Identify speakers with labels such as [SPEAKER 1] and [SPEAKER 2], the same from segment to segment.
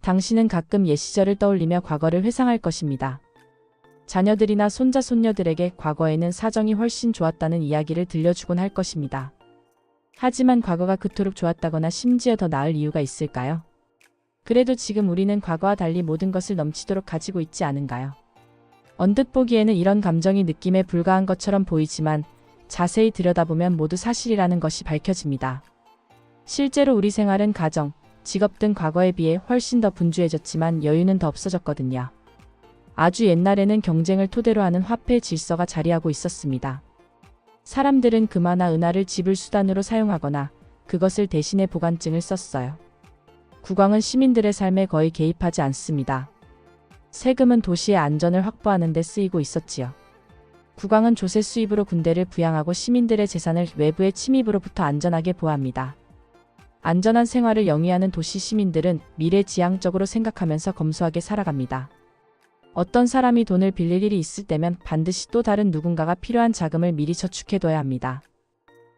[SPEAKER 1] 당신은 가끔 옛 시절을 떠올리며 과거를 회상할 것입니다. 자녀들이나 손자 손녀들에게 과거에는 사정이 훨씬 좋았다는 이야기를 들려주곤 할 것입니다. 하지만 과거가 그토록 좋았다거나 심지어 더 나을 이유가 있을까요? 그래도 지금 우리는 과거와 달리 모든 것을 넘치도록 가지고 있지 않은가요? 언뜻 보기에는 이런 감정이 느낌에 불과한 것처럼 보이지만 자세히 들여다보면 모두 사실이라는 것이 밝혀집니다. 실제로 우리 생활은 가정, 직업 등 과거에 비해 훨씬 더 분주해졌지만 여유는 더 없어졌거든요. 아주 옛날에는 경쟁을 토대로 하는 화폐 질서가 자리하고 있었습니다. 사람들은 금화나 은화를 지불 수단으로 사용하거나 그것을 대신해 보관증을 썼어요. 국왕은 시민들의 삶에 거의 개입하지 않습니다. 세금은 도시의 안전을 확보하는 데 쓰이고 있었지요. 국왕은 조세 수입으로 군대를 부양하고 시민들의 재산을 외부의 침입으로부터 안전하게 보호합니다. 안전한 생활을 영위하는 도시 시민들은 미래지향적으로 생각하면서 검소하게 살아갑니다. 어떤 사람이 돈을 빌릴 일이 있을 때면 반드시 또 다른 누군가가 필요한 자금을 미리 저축해둬야 합니다.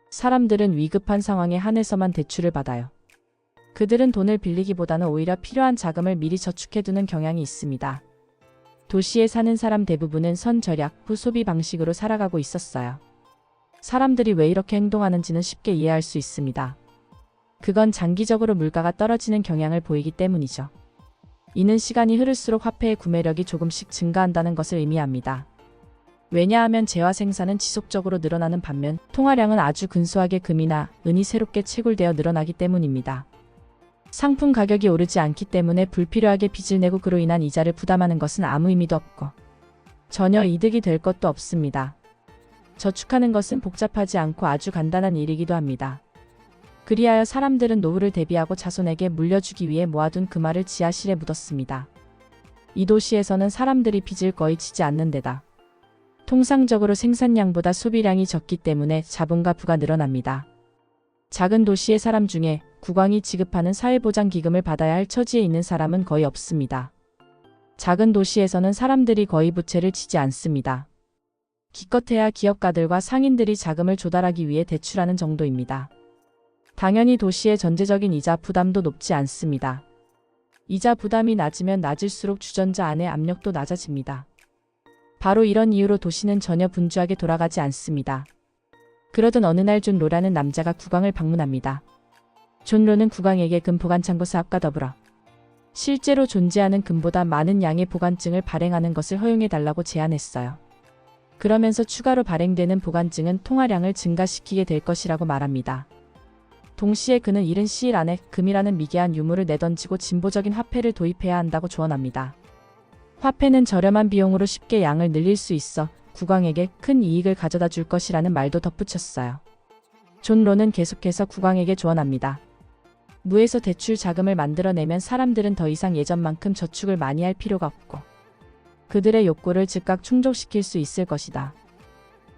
[SPEAKER 1] 사람들은 위급한 상황에 한해서만 대출을 받아요. 그들은 돈을 빌리기보다는 오히려 필요한 자금을 미리 저축해두는 경향이 있습니다. 도시에 사는 사람 대부분은 선절약, 후소비 방식으로 살아가고 있었어요. 사람들이 왜 이렇게 행동하는지는 쉽게 이해할 수 있습니다. 그건 장기적으로 물가가 떨어지는 경향을 보이기 때문이죠. 이는 시간이 흐를수록 화폐의 구매력이 조금씩 증가한다는 것을 의미합니다. 왜냐하면 재화 생산은 지속적으로 늘어나는 반면 통화량은 아주 근소하게 금이나 은이 새롭게 채굴되어 늘어나기 때문입니다. 상품 가격이 오르지 않기 때문에 불필요하게 빚을 내고 그로 인한 이자를 부담하는 것은 아무 의미도 없고 전혀 이득이 될 것도 없습니다. 저축하는 것은 복잡하지 않고 아주 간단한 일이기도 합니다. 그리하여 사람들은 노후를 대비하고 자손에게 물려주기 위해 모아둔 금화를 지하실에 묻었습니다. 이 도시에서는 사람들이 빚을 거의 지지 않는 데다 통상적으로 생산량보다 소비량이 적기 때문에 자본과 부가 늘어납니다. 작은 도시의 사람 중에 국왕이 지급하는 사회보장기금을 받아야 할 처지에 있는 사람은 거의 없습니다. 작은 도시에서는 사람들이 거의 부채를 지지 않습니다. 기껏해야 기업가들과 상인들이 자금을 조달하기 위해 대출하는 정도입니다. 당연히 도시의 전체적인 이자 부담도 높지 않습니다. 이자 부담이 낮으면 낮을수록 주전자 안의 압력도 낮아집니다. 바로 이런 이유로 도시는 전혀 분주하게 돌아가지 않습니다. 그러던 어느 날 존 로라는 남자가 국왕을 방문합니다. 존 로는 국왕에게 금 보관창고 사업과 더불어 실제로 존재하는 금보다 많은 양의 보관증을 발행하는 것을 허용해달라고 제안했어요. 그러면서 추가로 발행되는 보관증은 통화량을 증가시키게 될 것이라고 말합니다. 동시에 그는 이른 시일 안에 금이라는 미개한 유물을 내던지고 진보적인 화폐를 도입해야 한다고 조언합니다. 화폐는 저렴한 비용으로 쉽게 양을 늘릴 수 있어 국왕에게 큰 이익을 가져다 줄 것이라는 말도 덧붙였어요. 존 로는 계속해서 국왕에게 조언합니다. 무에서 대출 자금을 만들어내면 사람들은 더 이상 예전만큼 저축을 많이 할 필요가 없고 그들의 욕구를 즉각 충족시킬 수 있을 것이다.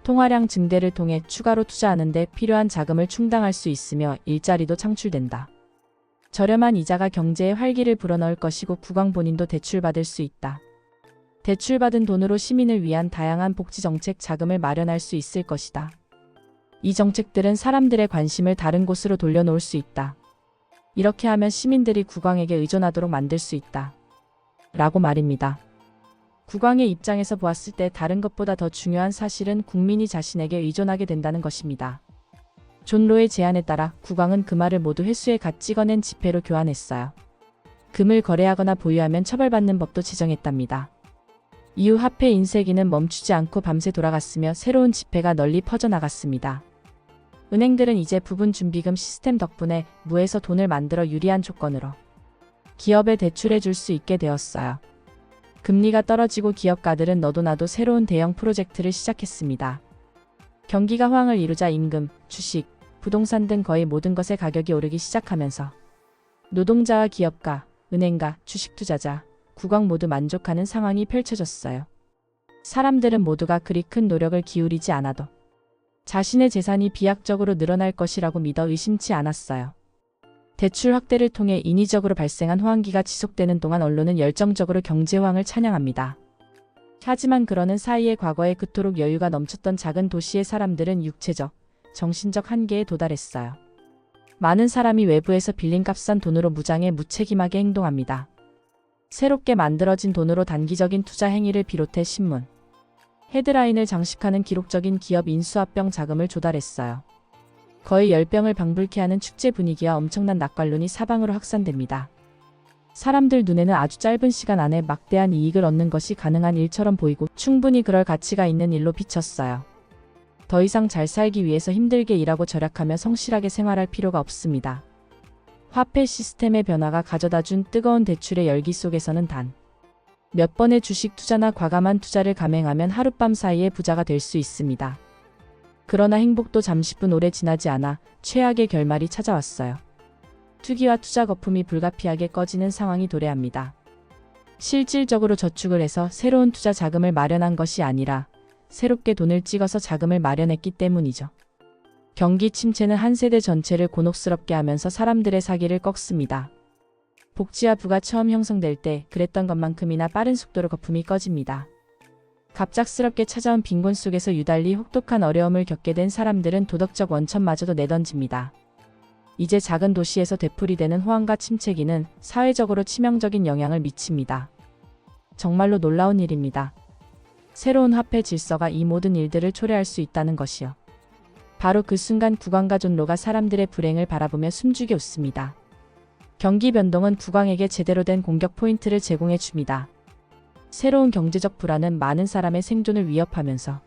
[SPEAKER 1] 통화량 증대를 통해 추가로 투자하는 데 필요한 자금을 충당할 수 있으며 일자리도 창출된다. 저렴한 이자가 경제에 활기를 불어넣을 것이고 국왕 본인도 대출받을 수 있다. 대출받은 돈으로 시민을 위한 다양한 복지정책 자금을 마련할 수 있을 것이다. 이 정책들은 사람들의 관심을 다른 곳으로 돌려놓을 수 있다. 이렇게 하면 시민들이 국왕에게 의존하도록 만들 수 있다. 라고 말입니다. 국왕의 입장에서 보았을 때 다른 것보다 더 중요한 사실은 국민이 자신에게 의존하게 된다는 것입니다. 존 로의 제안에 따라 국왕은 금화를 모두 회수해 갓 찍어낸 지폐로 교환했어요. 금을 거래하거나 보유하면 처벌받는 법도 제정했답니다. 이후 화폐 인쇄기는 멈추지 않고 밤새 돌아갔으며 새로운 지폐가 널리 퍼져나갔습니다. 은행들은 이제 부분 준비금 시스템 덕분에 무에서 돈을 만들어 유리한 조건으로 기업에 대출해 줄 수 있게 되었어요. 금리가 떨어지고 기업가들은 너도나도 새로운 대형 프로젝트를 시작했습니다. 경기가 호황을 이루자 임금, 주식, 부동산 등 거의 모든 것의 가격이 오르기 시작하면서 노동자와 기업가, 은행가, 주식 투자자, 국왕 모두 만족하는 상황이 펼쳐졌어요. 사람들은 모두가 그리 큰 노력을 기울이지 않아도 자신의 재산이 비약적으로 늘어날 것이라고 믿어 의심치 않았어요. 대출 확대를 통해 인위적으로 발생한 호황기가 지속되는 동안 언론은 열정적으로 경제호황을 찬양합니다. 하지만 그러는 사이에 과거에 그토록 여유가 넘쳤던 작은 도시의 사람들은 육체적, 정신적 한계에 도달했어요. 많은 사람이 외부에서 빌린 값싼 돈으로 무장해 무책임하게 행동합니다. 새롭게 만들어진 돈으로 단기적인 투자 행위를 비롯해 신문, 헤드라인을 장식하는 기록적인 기업 인수합병 자금을 조달했어요. 거의 10병을 방불케 하는 축제 분위기와 엄청난 낙관론이 사방으로 확산됩니다. 사람들 눈에는 아주 짧은 시간 안에 막대한 이익을 얻는 것이 가능한 일처럼 보이고 충분히 그럴 가치가 있는 일로 비쳤어요. 더 이상 잘 살기 위해서 힘들게 일하고 절약하며 성실하게 생활할 필요가 없습니다. 화폐 시스템의 변화가 가져다준 뜨거운 대출의 열기 속에서는 단 몇 번의 주식 투자나 과감한 투자를 감행하면 하룻밤 사이에 부자가 될 수 있습니다. 그러나 행복도 잠시뿐 오래 지나지 않아 최악의 결말이 찾아왔어요. 투기와 투자 거품이 불가피하게 꺼지는 상황이 도래합니다. 실질적으로 저축을 해서 새로운 투자 자금을 마련한 것이 아니라 새롭게 돈을 찍어서 자금을 마련했기 때문이죠. 경기 침체는 한 세대 전체를 곤혹스럽게 하면서 사람들의 사기를 꺾습니다. 복지와 부가 처음 형성될 때 그랬던 것만큼이나 빠른 속도로 거품이 꺼집니다. 갑작스럽게 찾아온 빈곤 속에서 유달리 혹독한 어려움을 겪게 된 사람들은 도덕적 원천마저도 내던집니다. 이제 작은 도시에서 되풀이되는 호황과 침체기는 사회적으로 치명적인 영향을 미칩니다. 정말로 놀라운 일입니다. 새로운 화폐 질서가 이 모든 일들을 초래할 수 있다는 것이요. 바로 그 순간 국왕과 존로가 사람들의 불행을 바라보며 숨죽여 웃습니다. 경기 변동은 국왕에게 제대로 된 공격 포인트를 제공해 줍니다. 새로운 경제적 불안은 많은 사람의 생존을 위협하면서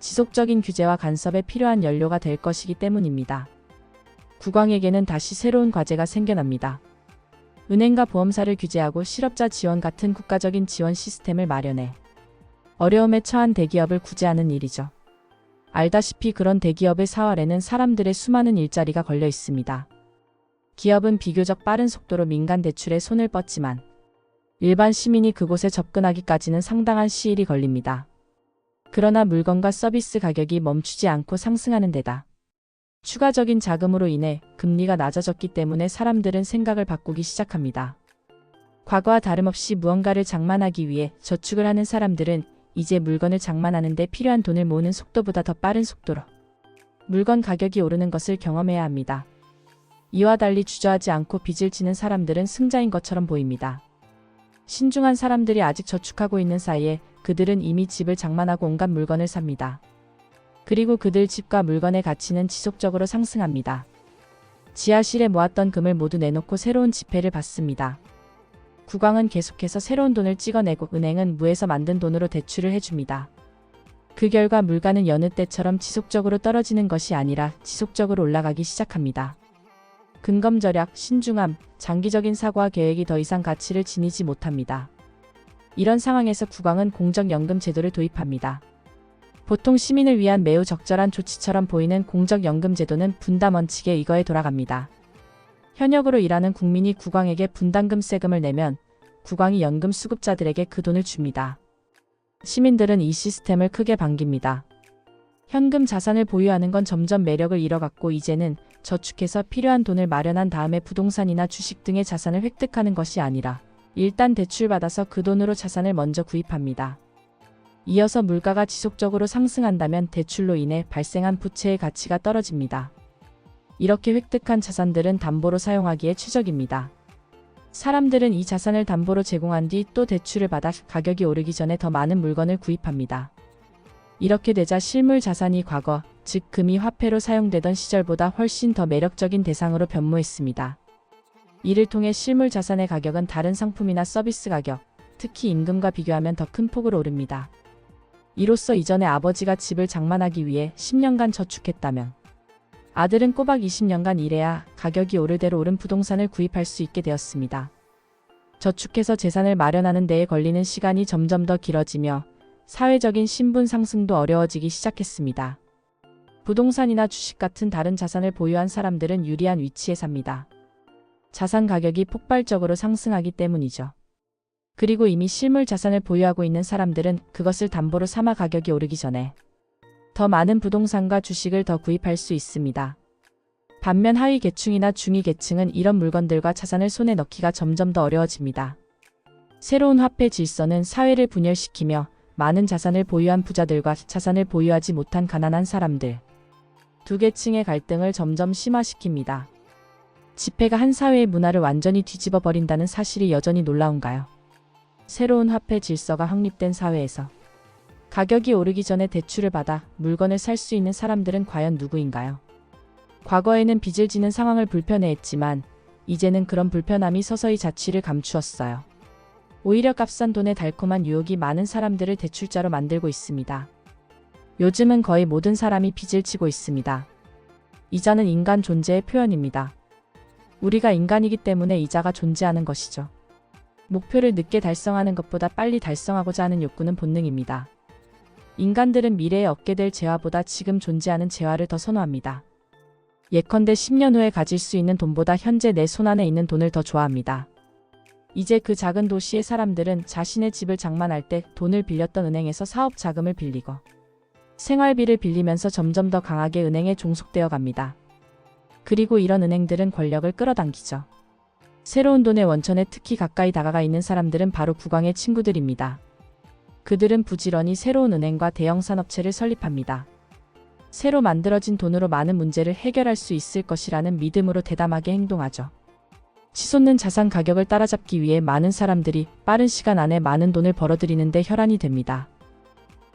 [SPEAKER 1] 지속적인 규제와 간섭에 필요한 연료가 될 것이기 때문입니다. 국왕에게는 다시 새로운 과제가 생겨납니다. 은행과 보험사를 규제하고 실업자 지원 같은 국가적인 지원 시스템을 마련해 어려움에 처한 대기업을 구제하는 일이죠. 알다시피 그런 대기업의 사활에는 사람들의 수많은 일자리가 걸려 있습니다. 기업은 비교적 빠른 속도로 민간 대출에 손을 뻗지만 일반 시민이 그곳에 접근하기까지는 상당한 시일이 걸립니다. 그러나 물건과 서비스 가격이 멈추지 않고 상승하는 데다 추가적인 자금으로 인해 금리가 낮아졌기 때문에 사람들은 생각을 바꾸기 시작합니다. 과거와 다름없이 무언가를 장만하기 위해 저축을 하는 사람들은 이제 물건을 장만하는 데 필요한 돈을 모으는 속도보다 더 빠른 속도로 물건 가격이 오르는 것을 경험해야 합니다. 이와 달리 주저하지 않고 빚을 지는 사람들은 승자인 것처럼 보입니다. 신중한 사람들이 아직 저축하고 있는 사이에 그들은 이미 집을 장만하고 온갖 물건을 삽니다. 그리고 그들 집과 물건의 가치는 지속적으로 상승합니다. 지하실에 모았던 금을 모두 내놓고 새로운 지폐를 받습니다. 국왕은 계속해서 새로운 돈을 찍어내고 은행은 무에서 만든 돈으로 대출을 해줍니다. 그 결과 물가는 여느 때처럼 지속적으로 떨어지는 것이 아니라 지속적으로 올라가기 시작합니다. 근검절약, 신중함, 장기적인 사고와 계획이 더 이상 가치를 지니지 못합니다. 이런 상황에서 국왕은 공적연금 제도를 도입합니다. 보통 시민을 위한 매우 적절한 조치처럼 보이는 공적연금 제도는 분담 원칙에 의거해 돌아갑니다. 현역으로 일하는 국민이 국왕에게 분담금 세금을 내면 국왕이 연금 수급자들에게 그 돈을 줍니다. 시민들은 이 시스템을 크게 반깁니다. 현금 자산을 보유하는 건 점점 매력을 잃어갔고 이제는 저축해서 필요한 돈을 마련한 다음에 부동산이나 주식 등의 자산을 획득하는 것이 아니라 일단 대출받아서 그 돈으로 자산을 먼저 구입합니다. 이어서 물가가 지속적으로 상승한다면 대출로 인해 발생한 부채의 가치가 떨어집니다. 이렇게 획득한 자산들은 담보로 사용하기에 최적입니다. 사람들은 이 자산을 담보로 제공한 뒤 또 대출을 받아 가격이 오르기 전에 더 많은 물건을 구입합니다. 이렇게 되자 실물 자산이 과거, 즉 금이 화폐로 사용되던 시절보다 훨씬 더 매력적인 대상으로 변모했습니다. 이를 통해 실물 자산의 가격은 다른 상품이나 서비스 가격, 특히 임금과 비교하면 더 큰 폭으로 오릅니다. 이로써 이전에 아버지가 집을 장만하기 위해 10년간 저축했다면 아들은 꼬박 20년간 일해야 가격이 오를 대로 오른 부동산을 구입할 수 있게 되었습니다. 저축해서 재산을 마련하는 데에 걸리는 시간이 점점 더 길어지며 사회적인 신분 상승도 어려워지기 시작했습니다. 부동산이나 주식 같은 다른 자산을 보유한 사람들은 유리한 위치에 삽니다. 자산 가격이 폭발적으로 상승하기 때문이죠. 그리고 이미 실물 자산을 보유하고 있는 사람들은 그것을 담보로 삼아 가격이 오르기 전에 더 많은 부동산과 주식을 더 구입할 수 있습니다. 반면 하위 계층이나 중위 계층은 이런 물건들과 자산을 손에 넣기가 점점 더 어려워집니다. 새로운 화폐 질서는 사회를 분열시키며 많은 자산을 보유한 부자들과 자산을 보유하지 못한 가난한 사람들, 두 계층의 갈등을 점점 심화시킵니다. 지폐가 한 사회의 문화를 완전히 뒤집어 버린다는 사실이 여전히 놀라운가요? 새로운 화폐 질서가 확립된 사회에서 가격이 오르기 전에 대출을 받아 물건을 살 수 있는 사람들은 과연 누구인가요? 과거에는 빚을 지는 상황을 불편해했지만 이제는 그런 불편함이 서서히 자취를 감추었어요. 오히려 값싼 돈의 달콤한 유혹이 많은 사람들을 대출자로 만들고 있습니다. 요즘은 거의 모든 사람이 빚을 지고 있습니다. 이자는 인간 존재의 표현입니다. 우리가 인간이기 때문에 이자가 존재하는 것이죠. 목표를 늦게 달성하는 것보다 빨리 달성하고자 하는 욕구는 본능입니다. 인간들은 미래에 얻게 될 재화보다 지금 존재하는 재화를 더 선호합니다. 예컨대 10년 후에 가질 수 있는 돈보다 현재 내 손안에 있는 돈을 더 좋아합니다. 이제 그 작은 도시의 사람들은 자신의 집을 장만할 때 돈을 빌렸던 은행에서 사업 자금을 빌리고 생활비를 빌리면서 점점 더 강하게 은행에 종속되어 갑니다. 그리고 이런 은행들은 권력을 끌어당기죠. 새로운 돈의 원천에 특히 가까이 다가가 있는 사람들은 바로 국왕의 친구들입니다. 그들은 부지런히 새로운 은행과 대형 산업체를 설립합니다. 새로 만들어진 돈으로 많은 문제를 해결할 수 있을 것이라는 믿음으로 대담하게 행동하죠. 치솟는 자산 가격을 따라잡기 위해 많은 사람들이 빠른 시간 안에 많은 돈을 벌어들이는데 혈안이 됩니다.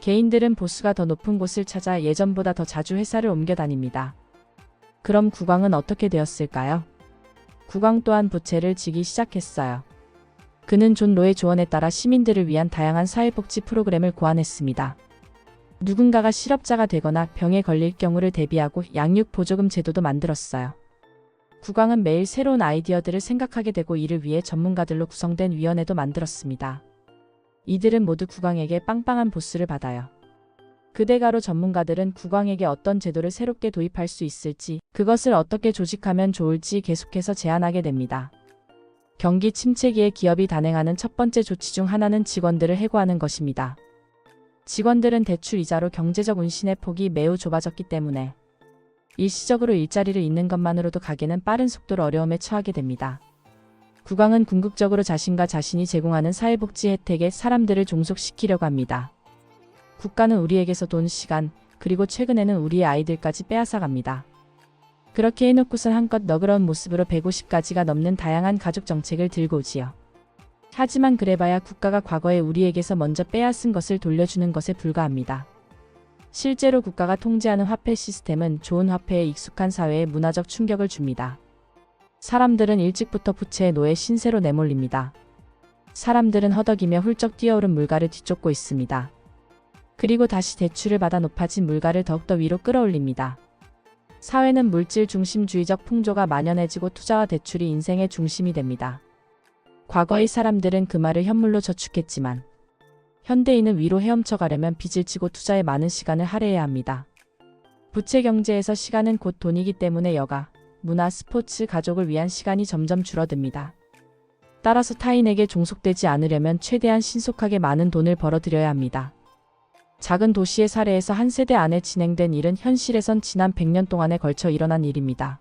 [SPEAKER 1] 개인들은 보수가 더 높은 곳을 찾아 예전보다 더 자주 회사를 옮겨 다닙니다. 그럼 국왕은 어떻게 되었을까요? 국왕 또한 부채를 지기 시작했어요. 그는 존 로의 조언에 따라 시민들을 위한 다양한 사회복지 프로그램을 고안했습니다. 누군가가 실업자가 되거나 병에 걸릴 경우를 대비하고 양육 보조금 제도도 만들었어요. 국왕은 매일 새로운 아이디어들을 생각하게 되고 이를 위해 전문가들로 구성된 위원회도 만들었습니다. 이들은 모두 국왕에게 빵빵한 보수를 받아요. 그대가로 전문가들은 국왕에게 어떤 제도를 새롭게 도입할 수 있을지, 그것을 어떻게 조직하면 좋을지 계속해서 제안하게 됩니다. 경기 침체기에 기업이 단행하는 첫 번째 조치 중 하나는 직원들을 해고하는 것입니다. 직원들은 대출 이자로 경제적 운신의 폭이 매우 좁아졌기 때문에 일시적으로 일자리를 잃는 것만으로도 가게는 빠른 속도로 어려움에 처하게 됩니다. 국왕은 궁극적으로 자신과 자신이 제공하는 사회복지 혜택에 사람들을 종속시키려고 합니다. 국가는 우리에게서 돈, 시간, 그리고 최근에는 우리의 아이들까지 빼앗아갑니다. 그렇게 해놓고선 한껏 너그러운 모습으로 150가지가 넘는 다양한 가족 정책을 들고 오지요. 하지만 그래봐야 국가가 과거에 우리에게서 먼저 빼앗은 것을 돌려주는 것에 불과합니다. 실제로 국가가 통제하는 화폐 시스템은 좋은 화폐에 익숙한 사회에 문화적 충격을 줍니다. 사람들은 일찍부터 부채의 노예 신세로 내몰립니다. 사람들은 허덕이며 훌쩍 뛰어오른 물가를 뒤쫓고 있습니다. 그리고 다시 대출을 받아 높아진 물가를 더욱더 위로 끌어올립니다. 사회는 물질 중심주의적 풍조가 만연해지고 투자와 대출이 인생의 중심이 됩니다. 과거의 사람들은 그 말을 현물로 저축했지만 현대인은 위로 헤엄쳐 가려면 빚을 지고 투자에 많은 시간을 할애해야 합니다. 부채 경제에서 시간은 곧 돈이기 때문에 여가, 문화, 스포츠, 가족을 위한 시간이 점점 줄어듭니다. 따라서 타인에게 종속되지 않으려면 최대한 신속하게 많은 돈을 벌어들여야 합니다. 작은 도시의 사례에서 한 세대 안에 진행된 일은 현실에선 지난 100년 동안에 걸쳐 일어난 일입니다.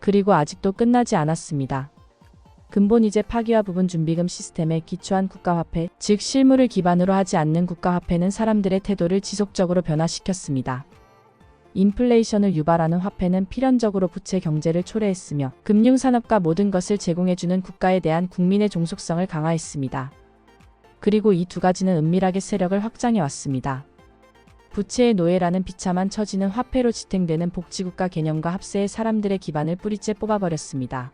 [SPEAKER 1] 그리고 아직도 끝나지 않았습니다. 근본이제 파기와 부분 준비금 시스템에 기초한 국가화폐, 즉 실물을 기반으로 하지 않는 국가화폐는 사람들의 태도를 지속적으로 변화시켰습니다. 인플레이션을 유발하는 화폐는 필연적으로 부채 경제를 초래했으며 금융산업과 모든 것을 제공해주는 국가에 대한 국민의 종속성을 강화했습니다. 그리고 이 두 가지는 은밀하게 세력을 확장해왔습니다. 부채의 노예라는 비참한 처지는 화폐로 지탱되는 복지국가 개념과 합세해 사람들의 기반을 뿌리째 뽑아버렸습니다.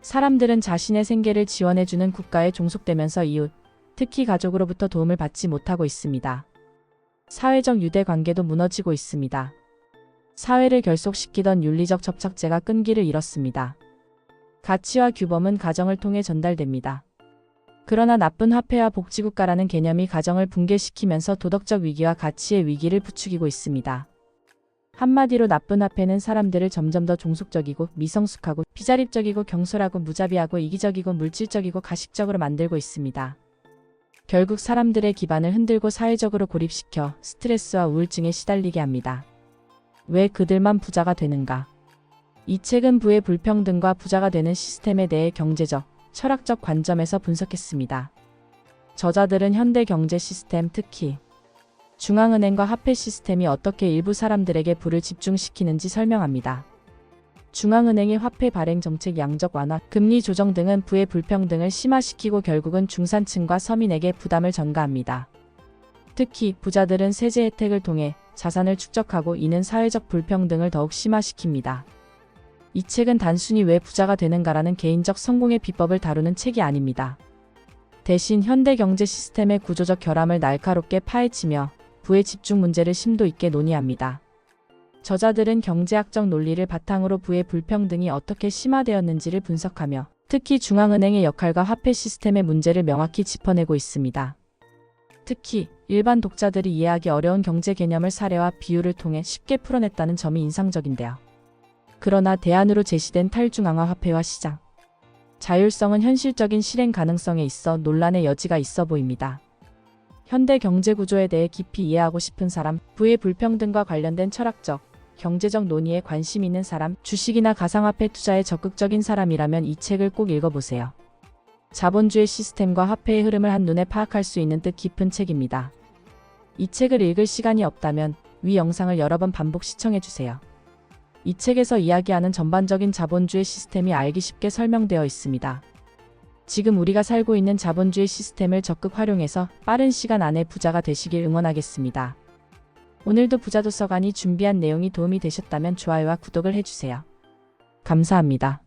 [SPEAKER 1] 사람들은 자신의 생계를 지원해주는 국가에 종속되면서 이웃, 특히 가족으로부터 도움을 받지 못하고 있습니다. 사회적 유대관계도 무너지고 있습니다. 사회를 결속시키던 윤리적 접착제가 끈기를 잃었습니다. 가치와 규범은 가정을 통해 전달됩니다. 그러나 나쁜 화폐와 복지국가라는 개념이 가정을 붕괴시키면서 도덕적 위기와 가치의 위기를 부추기고 있습니다. 한마디로 나쁜 화폐는 사람들을 점점 더 종속적이고 미성숙하고 비자립적이고 경솔하고 무자비하고 이기적이고 물질적이고 가식적으로 만들고 있습니다. 결국 사람들의 기반을 흔들고 사회적으로 고립시켜 스트레스와 우울증에 시달리게 합니다. 왜 그들만 부자가 되는가? 이 책은 부의 불평등과 부자가 되는 시스템에 대해 경제적, 철학적 관점에서 분석했습니다. 저자들은 현대 경제 시스템, 특히 중앙은행과 화폐 시스템이 어떻게 일부 사람들에게 부를 집중시키는지 설명합니다. 중앙은행의 화폐 발행 정책 양적 완화, 금리 조정 등은 부의 불평등을 심화시키고 결국은 중산층과 서민에게 부담을 전가합니다. 특히 부자들은 세제 혜택을 통해 자산을 축적하고 이는 사회적 불평등을 더욱 심화시킵니다. 이 책은 단순히 왜 부자가 되는가라는 개인적 성공의 비법을 다루는 책이 아닙니다. 대신 현대 경제 시스템의 구조적 결함을 날카롭게 파헤치며 부의 집중 문제를 심도 있게 논의합니다. 저자들은 경제학적 논리를 바탕으로 부의 불평등이 어떻게 심화되었는지를 분석하며 특히 중앙은행의 역할과 화폐 시스템의 문제를 명확히 짚어내고 있습니다. 특히 일반 독자들이 이해하기 어려운 경제 개념을 사례와 비유를 통해 쉽게 풀어냈다는 점이 인상적인데요. 그러나 대안으로 제시된 탈중앙화 화폐화 시장. 자율성은 현실적인 실행 가능성에 있어 논란의 여지가 있어 보입니다. 현대 경제 구조에 대해 깊이 이해하고 싶은 사람, 부의 불평등과 관련된 철학적, 경제적 논의에 관심 있는 사람, 주식이나 가상화폐 투자에 적극적인 사람이라면 이 책을 꼭 읽어보세요. 자본주의 시스템과 화폐의 흐름을 한눈에 파악할 수 있는 뜻 깊은 책입니다. 이 책을 읽을 시간이 없다면 위 영상을 여러 번 반복 시청해주세요. 이 책에서 이야기하는 전반적인 자본주의 시스템이 알기 쉽게 설명되어 있습니다. 지금 우리가 살고 있는 자본주의 시스템을 적극 활용해서 빠른 시간 안에 부자가 되시길 응원하겠습니다. 오늘도 부자도서관이 준비한 내용이 도움이 되셨다면 좋아요와 구독을 해주세요. 감사합니다.